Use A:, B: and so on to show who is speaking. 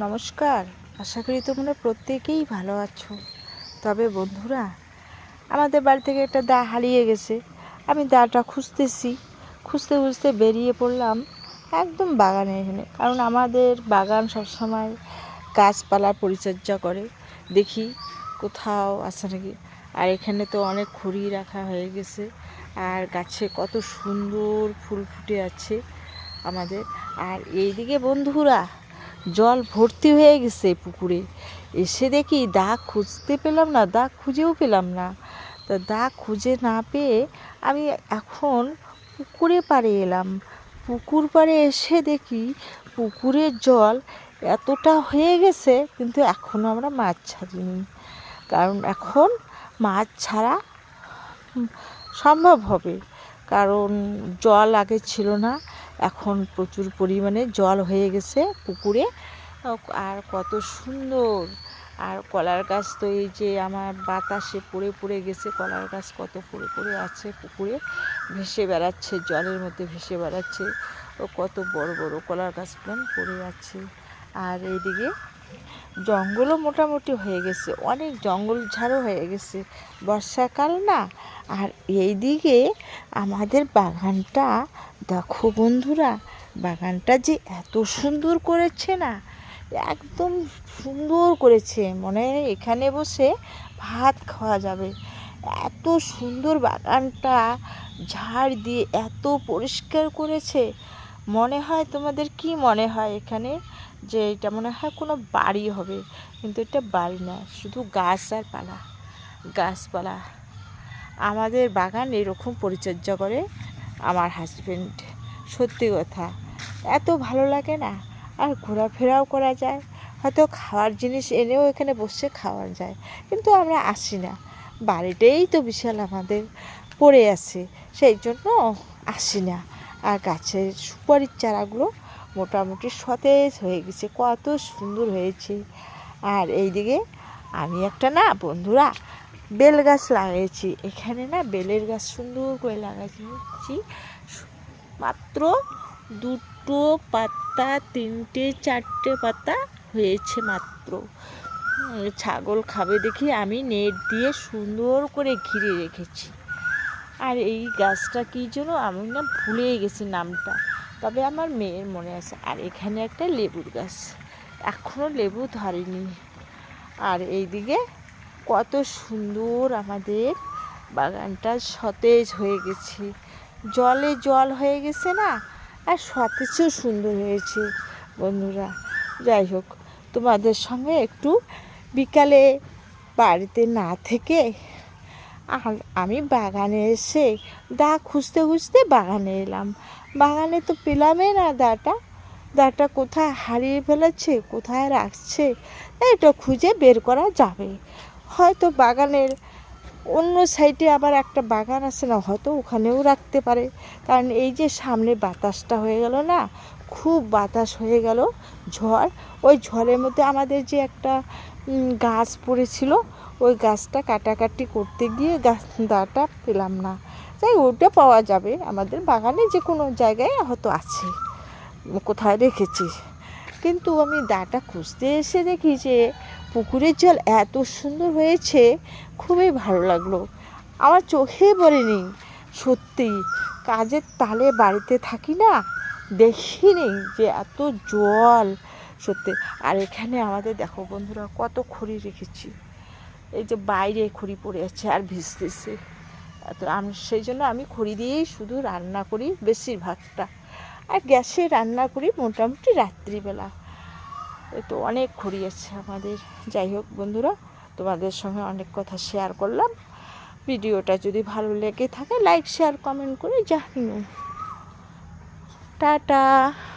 A: নমস্কার। আশা করি তোমরা প্রত্যেকেই ভালো আছো। তবে বন্ধুরা, আমাদের বাড়ি থেকে একটা দা হারিয়ে গেছে। আমি দাটা খুঁজতে খুঁজতে বেরিয়ে পড়লাম একদম বাগানে এখানে, কারণ আমাদের বাগান সবসময় গাছপালার পরিচর্যা করে, দেখি কোথাও আছে নাকি। আর এখানে তো অনেক খড়ি রাখা হয়ে গেছে, আর গাছে কত সুন্দর ফুল ফুটে আছে আমাদের। আর এইদিকে বন্ধুরা, জল ভর্তি হয়ে গেছে পুকুরে। এসে দেখি দাগ খুঁজতে পেলাম না, দাগ খুঁজেও পেলাম না। তা দাগ খুঁজে না পেয়ে আমি এখন পুকুরে পাড়ে এলাম। পুকুর পাড়ে এসে দেখি পুকুরের জল এতটা হয়ে গেছে, কিন্তু এখনও আমরা মাছ ছাড়িনি। কারণ এখন মাছ ছাড়া সম্ভব হবে, কারণ জল আগে ছিল না, এখন প্রচুর পরিমাণে জল হয়ে গেছে পুকুরে। আর কত সুন্দর! আর কলার গাছ তো এই যে আমার বাতাসে পড়ে গেছে, কলার গাছ কত পড়ে আছে পুকুরে, ভেসে বেড়াচ্ছে, জলের মধ্যে ভেসে বেড়াচ্ছে। ও কত বড় বড় কলার গাছগুলো পড়ে আছে। আর এইদিকে জঙ্গলও মোটামুটি হয়ে গেছে, অনেক জঙ্গল ঝাড়ও হয়ে গেছে, বর্ষাকাল না। আর এইদিকে আমাদের বাগানটা দেখো বন্ধুরা, বাগানটা যে এত সুন্দর করেছে না, একদম সুন্দর করেছে, মনে হয় এখানে বসে ভাত খাওয়া যাবে। এত সুন্দর বাগানটা, ঝাড় দিয়ে এত পরিষ্কার করেছে। মনে হয়, তোমাদের কি মনে হয় এখানে, যে এটা মনে হয় কোনো বাড়ি হবে, কিন্তু এটা বাড়ি না, শুধু গাছ আর গাছপালা। আমাদের বাগান এরকম পরিচর্যা করে আমার হাজবেন্ড। সত্যি কথা, এত ভালো লাগে না। আর ঘোরাফেরাও করা যায়, হয়তো খাওয়ার জিনিস এনেও এখানে বসে খাওয়া যায়, কিন্তু আমরা আসি না। বাড়িটাই তো বিশাল আমাদের পড়ে আছে, সেই জন্য আসি না। আর গাছের সুপারির চারাগুলো মোটামুটি সতেজ হয়ে গেছে, কত সুন্দর হয়েছে। আর এইদিকে আমি একটা না বন্ধুরা বেল গাছ লাগিয়েছি এখানে, না বেলের গাছ সুন্দর করে লাগাচ্ছি। মাত্র দুটো পাতা, তিনটে চারটে পাতা হয়েছে মাত্র। ছাগল খাবে দেখি আমি নেট দিয়ে সুন্দর করে ঘিরে রেখেছি। আর এই গাছটা কী জন্য আমি না ভুলেই গেছি নামটা, তবে আমার মেয়ের মনে আছে। আর এখানে একটা লেবুর গাছ, এখনও লেবু ধরেনি। আর এইদিকে কত সুন্দর আমাদের বাগানটা সতেজ হয়ে গেছে, জলে জল হয়ে গেছে না, আর সতেজও সুন্দর হয়েছে বন্ধুরা। যাই হোক, তোমাদের সঙ্গে একটু বিকালে বাড়িতে না থেকে আর আমি বাগানে এসে দা খুঁজতে বাগানে এলাম। বাগানে তো পেলামই না দাটা কোথায় হারিয়ে ফেলেছে, কোথায় রাখছে, এটা খুঁজে বের করা যাবে। হয়তো বাগানের অন্য সাইডে আবার একটা বাগান আছে না, হয়তো ওখানেও রাখতে পারে। কারণ এই যে সামনে বাতাসটা হয়ে গেল না, খুব বাতাস হয়ে গেল, ঝড়। ওই ঝড়ের মধ্যে আমাদের যে একটা গাছ পড়েছিল, ওই গাছটা কাটাকাটি করতে গিয়ে দাটা পেলাম না। তাই ওটা পাওয়া যাবে আমাদের বাগানে, যে কোনো জায়গায় হয়তো আছে, কোথায় রেখেছি। কিন্তু আমি দাটা খুঁজতে এসে দেখি যে পুকুরের জল এত সুন্দর হয়েছে, খুবই ভালো লাগলো। আমার চোখে পড়েনি, সত্যি কাজের তালে বাড়িতে থাকি না, দেখিনি যে এত জল, সত্যি। আর এখানে আমাদের দেখো বন্ধুরা কত খড়ি রেখেছি, এই যে বাইরে খড়ি পড়ে আছে আর ভিজতেছে। তো আমি সেই জন্য আমি খড়ি দিয়েই শুধু রান্না করি বেশিরভাগটা, আর গ্যাসে রান্না করি মোটামুটি রাত্রিবেলা। তো অনেক খড়ি আছে আমাদের। যাই হোক বন্ধুরা, তোমাদের সঙ্গে অনেক কথা শেয়ার করলাম। ভিডিওটা যদি ভালো লেগে থাকে লাইক শেয়ার কমেন্ট করে জানিও। টাটা।